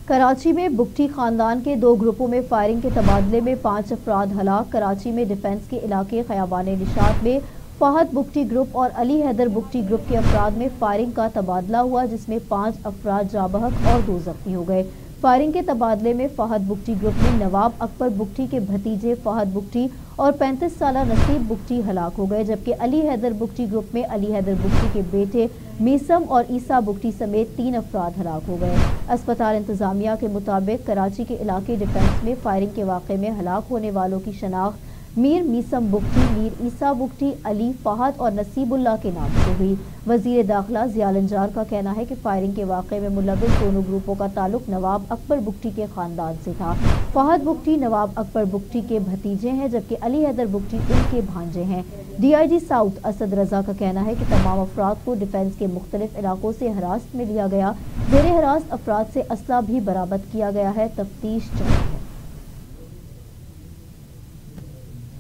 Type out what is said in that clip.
کراچی میں بگٹی خاندان کے 2 گروپوں میں فائرنگ کے تبادلے میں 5 افراد ہلاک۔ کراچی میں ڈیفنس کے علاقے خیابان نشاط میں فہد بگٹی گروپ اور علی حیدر بگٹی گروپ کے افراد میں فائرنگ کا تبادلہ ہوا، جس میں 5 افراد جاں بحق اور 2 زخمی ہو گئے۔ فائرنگ کے تبادلے میں فہد بگٹی گروپ میں نواب اکبر بگٹی کے بھتیجے فہد بگٹی اور 35 سالہ نصیب بگٹی ہلاک ہو گئے، جبکہ علی حیدر بگٹی گروپ میں علی حیدر بگٹی کے بیٹے میثم اور عیسیٰ بگٹی سمیت 3 افراد ہلاک ہو گئے۔ اسپتال انتظامیہ کے مطابق کراچی کے علاقے ڈیفنس میں فائرنگ کے واقعے میں ہلاک ہونے والوں کی شناخت میر میثم بگٹی، میر عیسیٰ بگٹی، علی، فہد اور نصیب اللہ کے نام سے ہوئی۔ وزیر داخلہ ضیاء النجار کا کہنا ہے کہ فائرنگ کے واقعے میں ملوث دونوں گروپوں کا تعلق نواب اکبر بگٹی کے خاندان سے تھا۔ فہد بگٹی نواب اکبر بگٹی کے بھتیجے ہیں، جبکہ علی حیدر بگٹی ان کے بھانجے ہیں۔ D I G South Asad Raza کا کہنا ہے کہ تمام افراد کو ڈیفنس کے مختلف علاقوں سے حراست میں لیا گیا۔ زیر حراست افراد سے اسلحہ بھی برآمد کیا گیا ہے۔ تفتیش جاری ہے۔